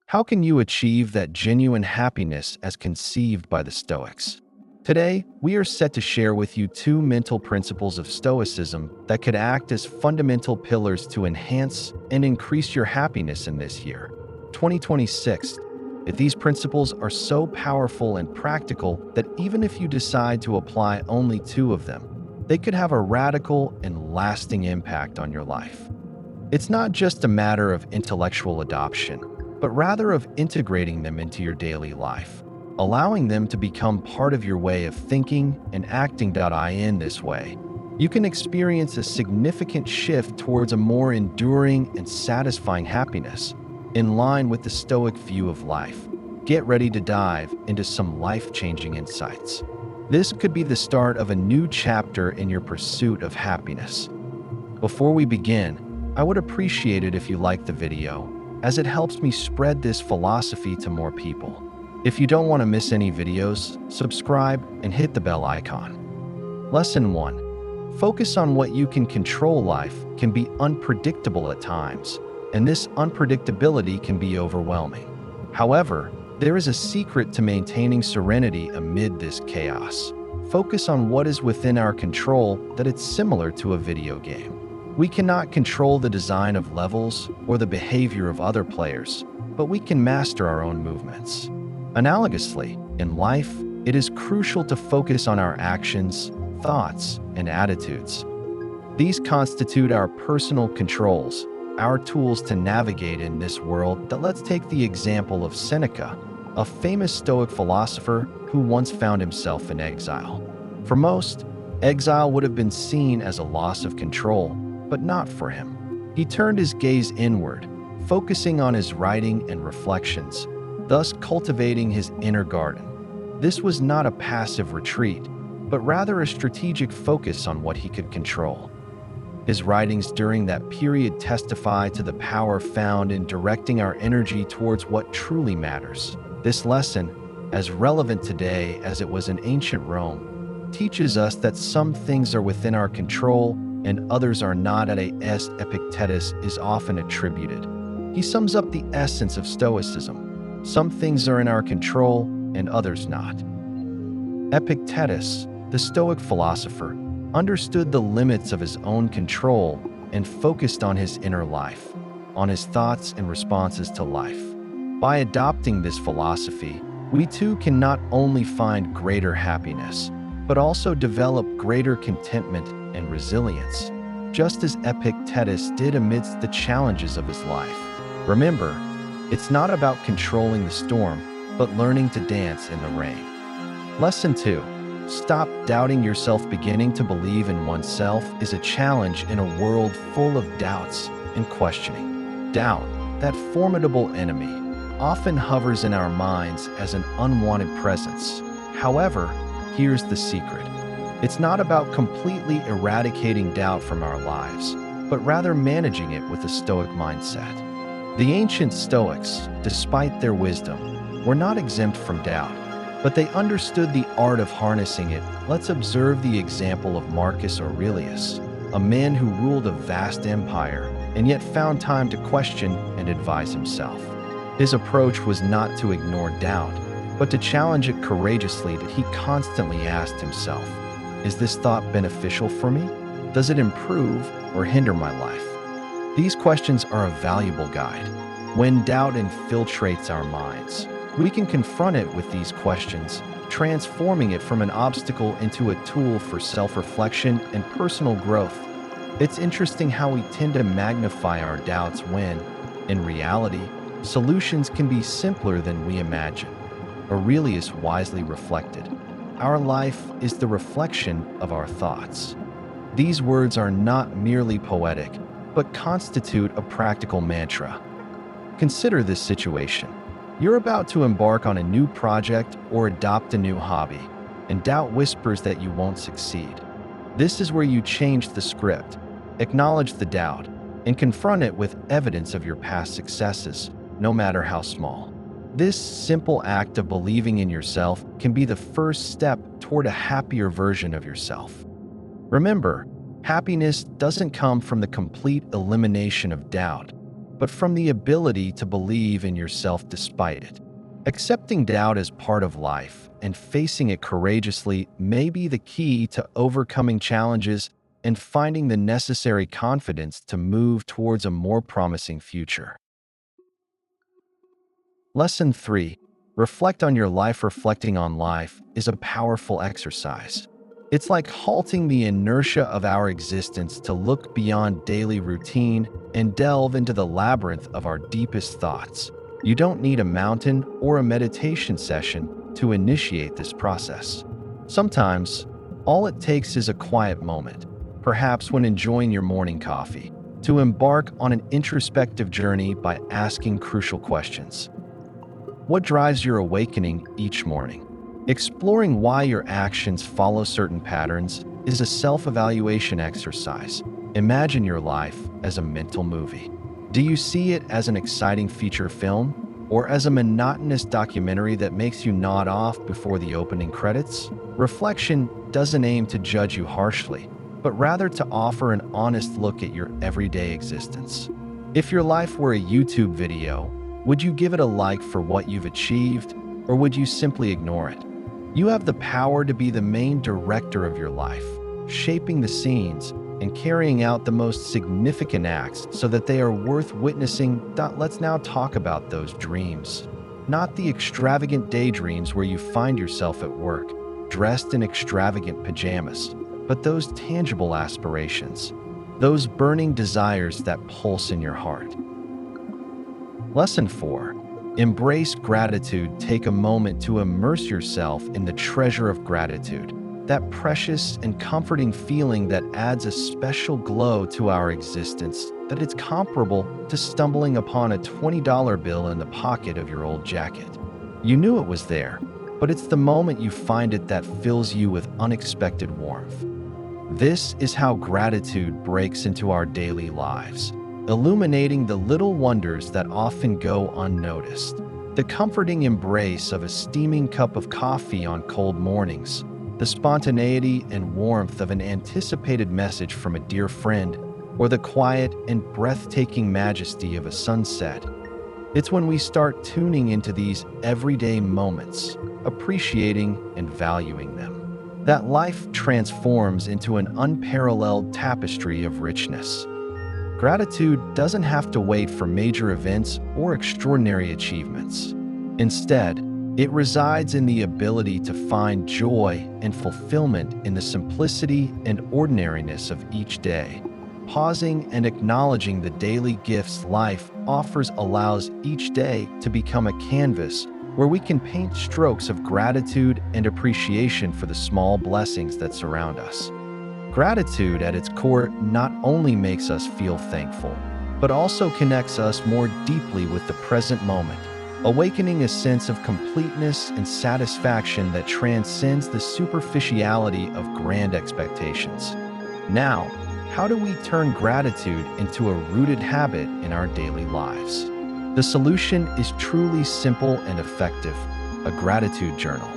How can you achieve that genuine happiness as conceived by the Stoics? Today, we are set to share with you two mental principles of Stoicism that could act as fundamental pillars to enhance and increase your happiness in this year, 2026. If these principles are so powerful and practical that even if you decide to apply only two of them, they could have a radical and lasting impact on your life. It's not just a matter of intellectual adoption, but rather of integrating them into your daily life, allowing them to become part of your way of thinking and acting. In this way, you can experience a significant shift towards a more enduring and satisfying happiness, in line with the Stoic view of life. Get ready to dive into some life-changing insights. This could be the start of a new chapter in your pursuit of happiness. Before we begin, I would appreciate it if you like the video, as it helps me spread this philosophy to more people. If you don't want to miss any videos, subscribe and hit the bell icon. Lesson 1. Focus on what you can control. Life can be unpredictable at times, and this unpredictability can be overwhelming. However, there is a secret to maintaining serenity amid this chaos. Focus on what is within our control. That it's similar to a video game. We cannot control the design of levels or the behavior of other players, but we can master our own movements. Analogously, in life, it is crucial to focus on our actions, thoughts, and attitudes. These constitute our personal controls, our tools to navigate in this world. Let's take the example of Seneca, a famous Stoic philosopher who once found himself in exile. For most, exile would have been seen as a loss of control, but not for him. He turned his gaze inward, focusing on his writing and reflections, thus cultivating his inner garden. This was not a passive retreat, but rather a strategic focus on what he could control. His writings during that period testify to the power found in directing our energy towards what truly matters. This lesson, as relevant today as it was in ancient Rome, teaches us that some things are within our control and others are not. As Epictetus is often attributed, he sums up the essence of Stoicism. Some things are in our control and others not. Epictetus, the Stoic philosopher, understood the limits of his own control and focused on his inner life, on his thoughts and responses to life. By adopting this philosophy, we too can not only find greater happiness, but also develop greater contentment and resilience, just as Epictetus did amidst the challenges of his life. Remember, it's not about controlling the storm, but learning to dance in the rain. Lesson 2. Stop doubting yourself. Beginning to believe in oneself is a challenge in a world full of doubts and questioning. Doubt, that formidable enemy, often hovers in our minds as an unwanted presence. However, here's the secret. It's not about completely eradicating doubt from our lives, but rather managing it with a Stoic mindset. The ancient Stoics, despite their wisdom, were not exempt from doubt, but they understood the art of harnessing it. Let's observe the example of Marcus Aurelius, a man who ruled a vast empire and yet found time to question and advise himself. His approach was not to ignore doubt, but to challenge it courageously. That he constantly asked himself, is this thought beneficial for me? Does it improve or hinder my life? These questions are a valuable guide. When doubt infiltrates our minds, we can confront it with these questions, transforming it from an obstacle into a tool for self-reflection and personal growth. It's interesting how we tend to magnify our doubts when, in reality, solutions can be simpler than we imagine. Aurelius wisely reflected, "Our life is the reflection of our thoughts." These words are not merely poetic, but constitute a practical mantra. Consider this situation. You're about to embark on a new project or adopt a new hobby, and doubt whispers that you won't succeed. This is where you change the script, acknowledge the doubt, and confront it with evidence of your past successes, no matter how small. This simple act of believing in yourself can be the first step toward a happier version of yourself. Remember, happiness doesn't come from the complete elimination of doubt, but from the ability to believe in yourself despite it. Accepting doubt as part of life and facing it courageously may be the key to overcoming challenges and finding the necessary confidence to move towards a more promising future. Lesson 3. Reflect on your life. Reflecting on life is a powerful exercise. It's like halting the inertia of our existence to look beyond daily routine and delve into the labyrinth of our deepest thoughts. You don't need a mountain or a meditation session to initiate this process. Sometimes, all it takes is a quiet moment, perhaps when enjoying your morning coffee, to embark on an introspective journey by asking crucial questions. What drives your awakening each morning? Exploring why your actions follow certain patterns is a self-evaluation exercise. Imagine your life as a mental movie. Do you see it as an exciting feature film or as a monotonous documentary that makes you nod off before the opening credits? Reflection doesn't aim to judge you harshly, but rather to offer an honest look at your everyday existence. If your life were a YouTube video, would you give it a like for what you've achieved, or would you simply ignore it? You have the power to be the main director of your life, shaping the scenes and carrying out the most significant acts so that they are worth witnessing. Let's now talk about those dreams. Not the extravagant daydreams where you find yourself at work, dressed in extravagant pajamas, but those tangible aspirations, those burning desires that pulse in your heart. Lesson 4. Embrace gratitude. Take a moment to immerse yourself in the treasure of gratitude, that precious and comforting feeling that adds a special glow to our existence, that it's comparable to stumbling upon a $20 bill in the pocket of your old jacket. You knew it was there, but it's the moment you find it that fills you with unexpected warmth. This is how gratitude breaks into our daily lives, illuminating the little wonders that often go unnoticed. The comforting embrace of a steaming cup of coffee on cold mornings, the spontaneity and warmth of an anticipated message from a dear friend, or the quiet and breathtaking majesty of a sunset. It's when we start tuning into these everyday moments, appreciating and valuing them, that life transforms into an unparalleled tapestry of richness. Gratitude doesn't have to wait for major events or extraordinary achievements. Instead, it resides in the ability to find joy and fulfillment in the simplicity and ordinariness of each day. Pausing and acknowledging the daily gifts life offers allows each day to become a canvas where we can paint strokes of gratitude and appreciation for the small blessings that surround us. Gratitude at its core not only makes us feel thankful, but also connects us more deeply with the present moment, awakening a sense of completeness and satisfaction that transcends the superficiality of grand expectations. Now, how do we turn gratitude into a rooted habit in our daily lives? The solution is truly simple and effective: a gratitude journal.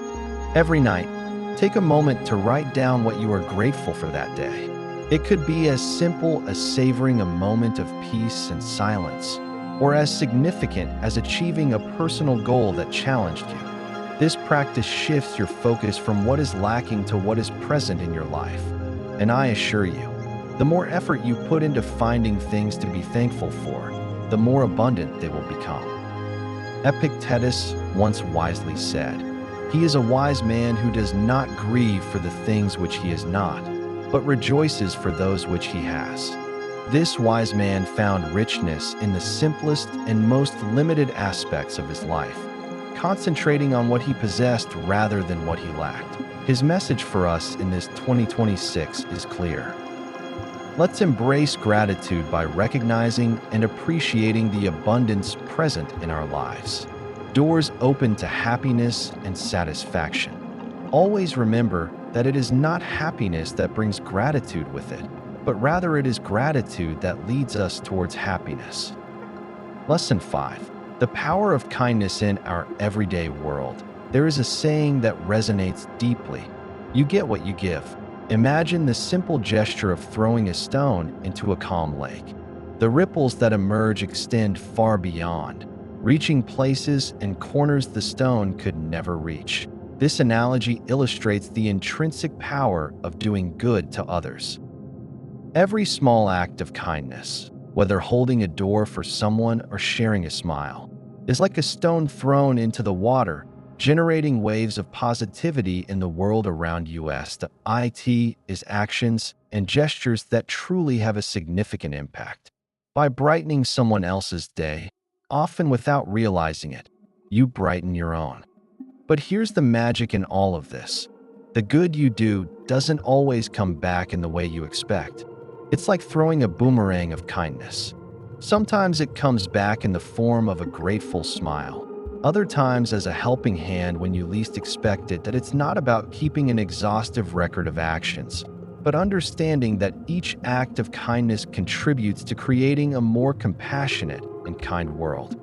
Every night, take a moment to write down what you are grateful for that day. It could be as simple as savoring a moment of peace and silence, or as significant as achieving a personal goal that challenged you. This practice shifts your focus from what is lacking to what is present in your life. And I assure you, the more effort you put into finding things to be thankful for, the more abundant they will become. Epictetus once wisely said, "He is a wise man who does not grieve for the things which he is not, but rejoices for those which he has." This wise man found richness in the simplest and most limited aspects of his life, concentrating on what he possessed rather than what he lacked. His message for us in this 2026 is clear. Let's embrace gratitude by recognizing and appreciating the abundance present in our lives. Doors open to happiness and satisfaction. Always remember that it is not happiness that brings gratitude with it, but rather it is gratitude that leads us towards happiness. Lesson 5. The power of kindness in our everyday world. There is a saying that resonates deeply: you get what you give. Imagine the simple gesture of throwing a stone into a calm lake. The ripples that emerge extend far beyond, reaching places and corners the stone could never reach. This analogy illustrates the intrinsic power of doing good to others. Every small act of kindness, whether holding a door for someone or sharing a smile, is like a stone thrown into the water, generating waves of positivity in the world around us. The IT is actions and gestures that truly have a significant impact. By brightening someone else's day, often without realizing it, you brighten your own. But here's the magic in all of this. The good you do doesn't always come back in the way you expect. It's like throwing a boomerang of kindness. Sometimes it comes back in the form of a grateful smile. Other times as a helping hand when you least expect it. That it's not about keeping an exhaustive record of actions, but understanding that each act of kindness contributes to creating a more compassionate and kind world.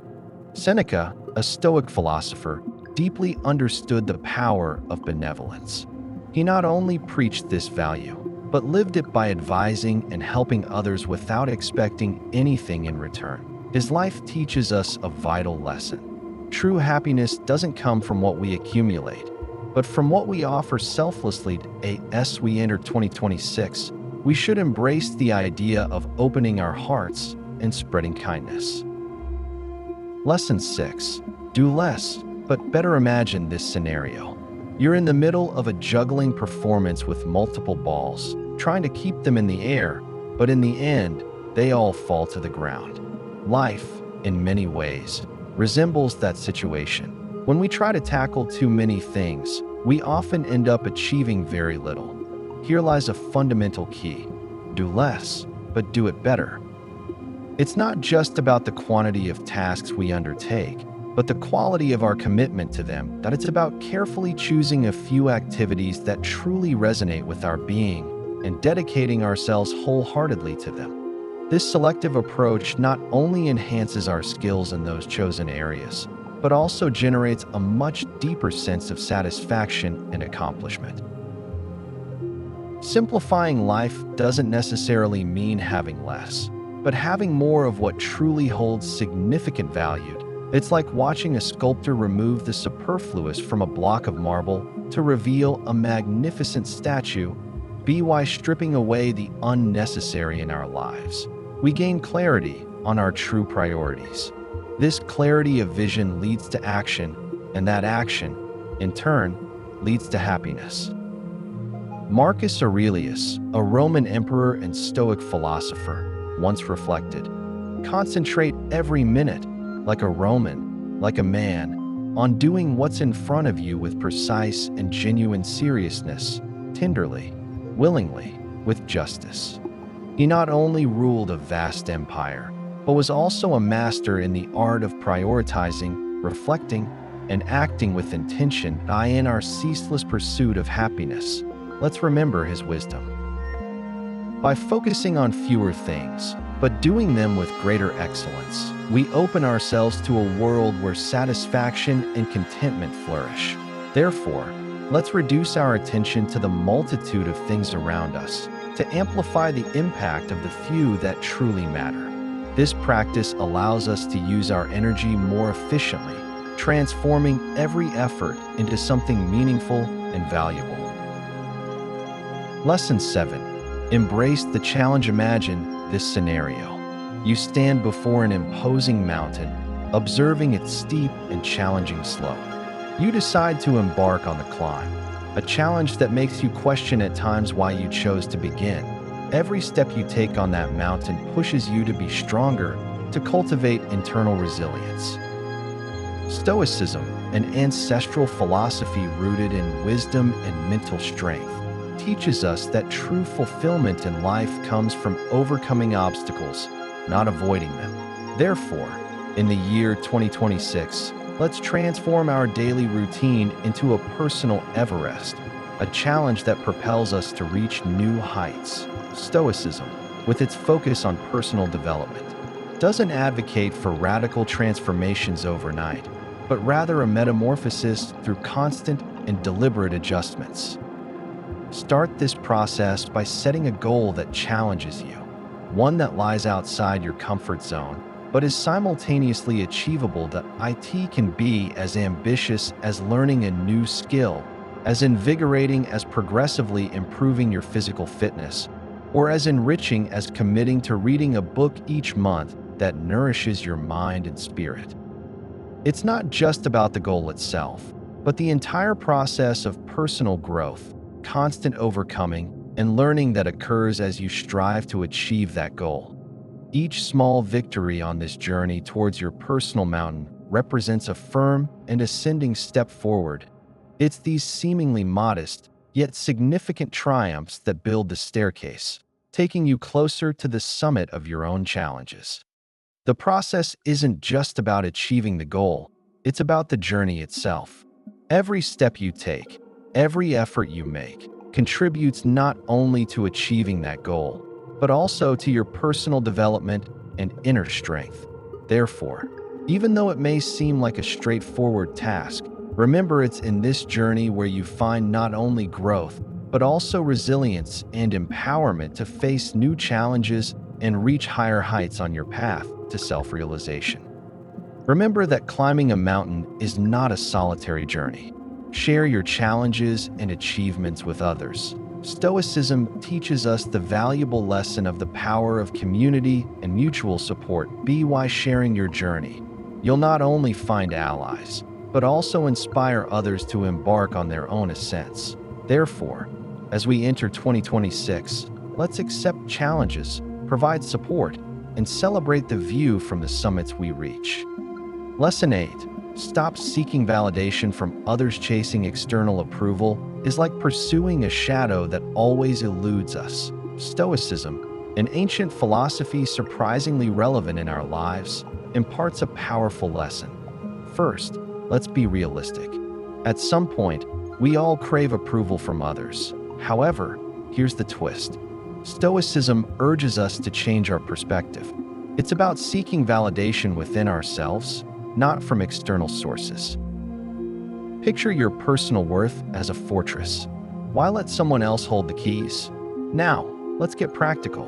Seneca, a Stoic philosopher, deeply understood the power of benevolence. He not only preached this value, but lived it by advising and helping others without expecting anything in return. His life teaches us a vital lesson. True happiness doesn't come from what we accumulate, but from what we offer selflessly. As we enter 2026, we should embrace the idea of opening our hearts and spreading kindness. Lesson 6. Do less, but better. Imagine this scenario. You're in the middle of a juggling performance with multiple balls, trying to keep them in the air, but in the end, they all fall to the ground. Life, in many ways, resembles that situation. When we try to tackle too many things, we often end up achieving very little. Here lies a fundamental key. Do less, but do it better. It's not just about the quantity of tasks we undertake, but the quality of our commitment to them. That it's about carefully choosing a few activities that truly resonate with our being and dedicating ourselves wholeheartedly to them. This selective approach not only enhances our skills in those chosen areas, but also generates a much deeper sense of satisfaction and accomplishment. Simplifying life doesn't necessarily mean having less, but having more of what truly holds significant value. It's like watching a sculptor remove the superfluous from a block of marble to reveal a magnificent statue. By stripping away the unnecessary in our lives, we gain clarity on our true priorities. This clarity of vision leads to action, and that action, in turn, leads to happiness. Marcus Aurelius, a Roman emperor and Stoic philosopher, once reflected, "Concentrate every minute, like a Roman, like a man, on doing what's in front of you with precise and genuine seriousness, tenderly, willingly, with justice." He not only ruled a vast empire, but was also a master in the art of prioritizing, reflecting, and acting with intention. In our ceaseless pursuit of happiness, let's remember his wisdom. By focusing on fewer things, but doing them with greater excellence, we open ourselves to a world where satisfaction and contentment flourish. Therefore, let's reduce our attention to the multitude of things around us to amplify the impact of the few that truly matter. This practice allows us to use our energy more efficiently, transforming every effort into something meaningful and valuable. Lesson 7. Embrace the challenge. Imagine this scenario. You stand before an imposing mountain, observing its steep and challenging slope. You decide to embark on the climb, a challenge that makes you question at times why you chose to begin. Every step you take on that mountain pushes you to be stronger, to cultivate internal resilience. Stoicism, an ancestral philosophy rooted in wisdom and mental strength, teaches us that true fulfillment in life comes from overcoming obstacles, not avoiding them. Therefore, in the year 2026, let's transform our daily routine into a personal Everest, a challenge that propels us to reach new heights. Stoicism, with its focus on personal development, doesn't advocate for radical transformations overnight, but rather a metamorphosis through constant and deliberate adjustments. Start this process by setting a goal that challenges you. one that lies outside your comfort zone, but is simultaneously achievable. The IT can be as ambitious as learning a new skill, as invigorating as progressively improving your physical fitness, or as enriching as committing to reading a book each month that nourishes your mind and spirit. It's not just about the goal itself, but the entire process of personal growth, constant overcoming, and learning that occurs as you strive to achieve that goal. Each small victory on this journey towards your personal mountain represents a firm and ascending step forward. It's these seemingly modest, yet significant triumphs that build the staircase, taking you closer to the summit of your own challenges. The process isn't just about achieving the goal, it's about the journey itself. Every step you take, every effort you make, contributes not only to achieving that goal, but also to your personal development and inner strength. Therefore, even though it may seem like a straightforward task, remember it's in this journey where you find not only growth, but also resilience and empowerment to face new challenges and reach higher heights on your path to self-realization. Remember that climbing a mountain is not a solitary journey. Share your challenges and achievements with others. Stoicism teaches us the valuable lesson of the power of community and mutual support. By sharing your journey, you'll not only find allies, but also inspire others to embark on their own ascents. Therefore, as we enter 2026, let's accept challenges, provide support, and celebrate the view from the summits we reach. Lesson 8. Stop seeking validation from others. Chasing external approval is like pursuing a shadow that always eludes us. Stoicism, an ancient philosophy surprisingly relevant in our lives, imparts a powerful lesson. First, let's be realistic. At some point, we all crave approval from others. However, here's the twist. Stoicism urges us to change our perspective. It's about seeking validation within ourselves, not from external sources. Picture your personal worth as a fortress. Why let someone else hold the keys? Now, let's get practical.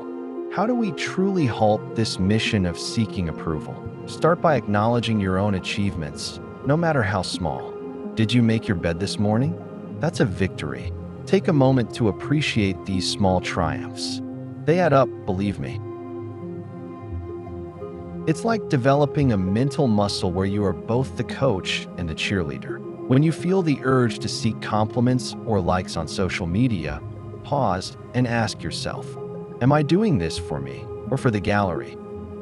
How do we truly halt this mission of seeking approval? Start by acknowledging your own achievements, no matter how small. Did you make your bed this morning? That's a victory. Take a moment to appreciate these small triumphs. They add up, believe me. It's like developing a mental muscle where you are both the coach and the cheerleader. When you feel the urge to seek compliments or likes on social media, pause and ask yourself, am I doing this for me or for the gallery?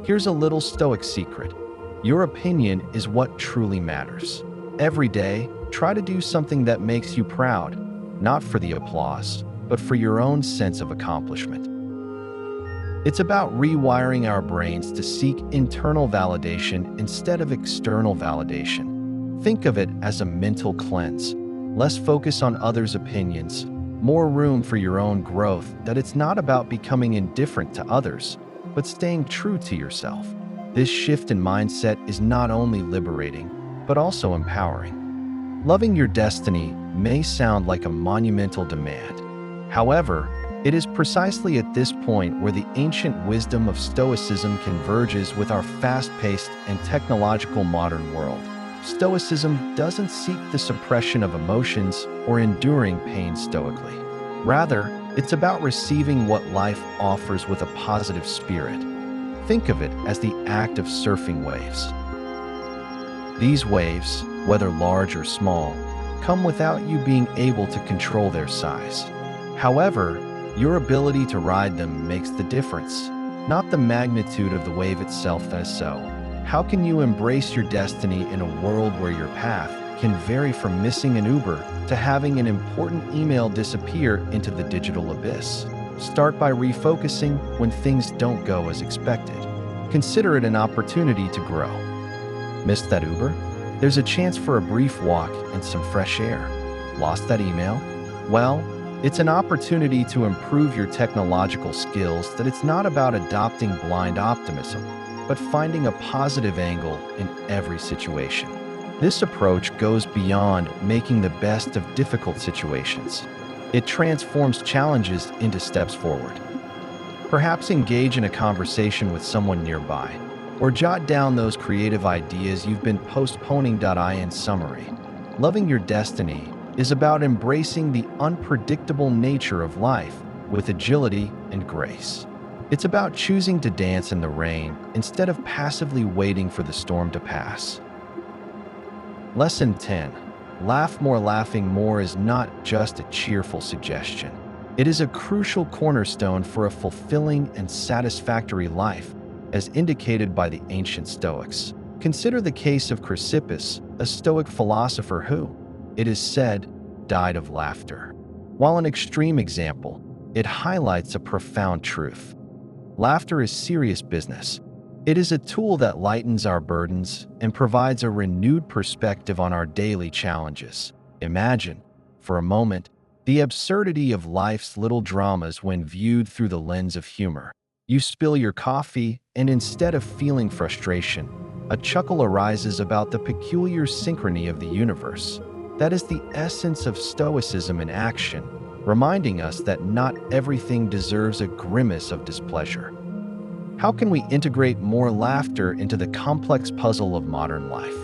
Here's a little Stoic secret. Your opinion is what truly matters. Every day, try to do something that makes you proud, not for the applause, but for your own sense of accomplishment. It's about rewiring our brains to seek internal validation instead of external validation. Think of it as a mental cleanse. Less focus on others' opinions, more room for your own growth. That it's not about becoming indifferent to others, but staying true to yourself. This shift in mindset is not only liberating, but also empowering. Loving your destiny may sound like a monumental demand. However, it is precisely at this point where the ancient wisdom of Stoicism converges with our fast-paced and technological modern world. Stoicism doesn't seek the suppression of emotions or enduring pain stoically. Rather, it's about receiving what life offers with a positive spirit. Think of it as the act of surfing waves. These waves, whether large or small, come without you being able to control their size. However, your ability to ride them makes the difference, not the magnitude of the wave itself. So, how can you embrace your destiny in a world where your path can vary from missing an Uber to having an important email disappear into the digital abyss? Start by refocusing when things don't go as expected. Consider it an opportunity to grow. Missed that Uber? There's a chance for a brief walk and some fresh air. Lost that email? Well, it's an opportunity to improve your technological skills. That it's not about adopting blind optimism, but finding a positive angle in every situation. This approach goes beyond making the best of difficult situations. It transforms challenges into steps forward. Perhaps engage in a conversation with someone nearby, or jot down those creative ideas you've been postponing. In summary, loving your destiny is about embracing the unpredictable nature of life with agility and grace. It's about choosing to dance in the rain instead of passively waiting for the storm to pass. Lesson 10. Laugh more. Laughing more is not just a cheerful suggestion. It is a crucial cornerstone for a fulfilling and satisfactory life, as indicated by the ancient Stoics. Consider the case of Chrysippus, a Stoic philosopher who, it is said, died of laughter. While an extreme example, it highlights a profound truth. Laughter is serious business. It is a tool that lightens our burdens and provides a renewed perspective on our daily challenges. Imagine, for a moment, the absurdity of life's little dramas when viewed through the lens of humor. You spill your coffee, and instead of feeling frustration, a chuckle arises about the peculiar synchrony of the universe. That is the essence of Stoicism in action, reminding us that not everything deserves a grimace of displeasure. How can we integrate more laughter into the complex puzzle of modern life?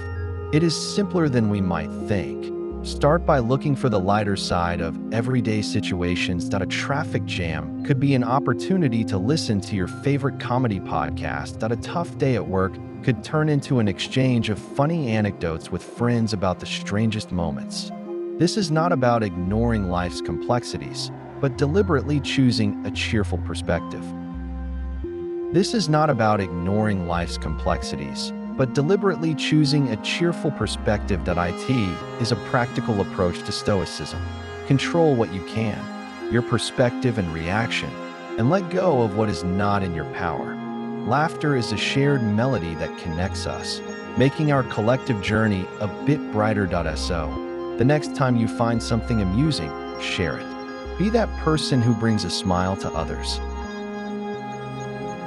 It is simpler than we might think. Start by looking for the lighter side of everyday situations. A traffic jam could be an opportunity to listen to your favorite comedy podcast. A tough day at work could turn into an exchange of funny anecdotes with friends about the strangest moments. This is not about ignoring life's complexities, but deliberately choosing a cheerful perspective. This is not about ignoring life's complexities, but deliberately choosing a cheerful perspective. It is a practical approach to Stoicism. Control what you can, your perspective and reaction, and let go of what is not in your power. Laughter is a shared melody that connects us, making our collective journey a bit brighter. The next time you find something amusing, share it. Be that person who brings a smile to others.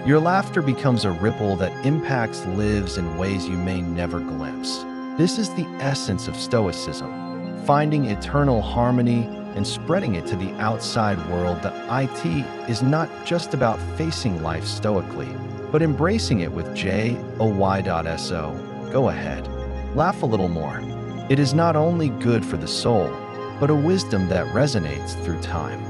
Your laughter becomes a ripple that impacts lives in ways you may never glimpse. This is the essence of Stoicism, finding eternal harmony and spreading it to the outside world. The IT is not just about facing life stoically, but embracing it with joy. Go ahead, laugh a little more. It is not only good for the soul, but a wisdom that resonates through time.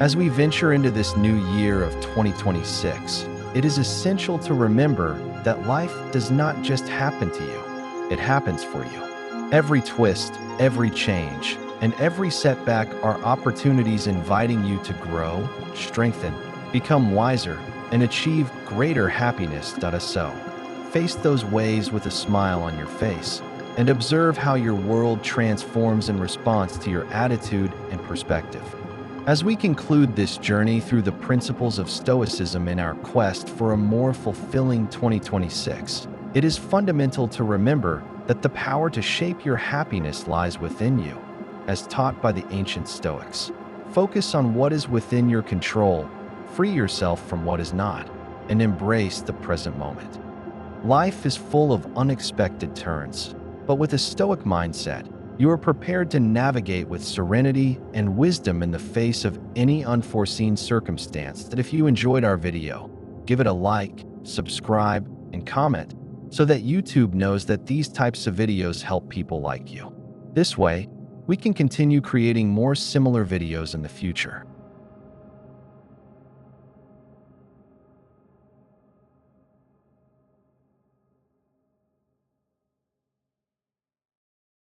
As we venture into this new year of 2026, it is essential to remember that life does not just happen to you, it happens for you. Every twist, every change, and every setback are opportunities inviting you to grow, strengthen, become wiser, and achieve greater happiness. Face those waves with a smile on your face, and observe how your world transforms in response to your attitude and perspective. As we conclude this journey through the principles of Stoicism in our quest for a more fulfilling 2026, it is fundamental to remember that the power to shape your happiness lies within you, as taught by the ancient Stoics. Focus on what is within your control, free yourself from what is not, and embrace the present moment. Life is full of unexpected turns, but with a Stoic mindset, you are prepared to navigate with serenity and wisdom in the face of any unforeseen circumstance. If you enjoyed our video, give it a like, subscribe, and comment so that YouTube knows that these types of videos help people like you. This way, we can continue creating more similar videos in the future.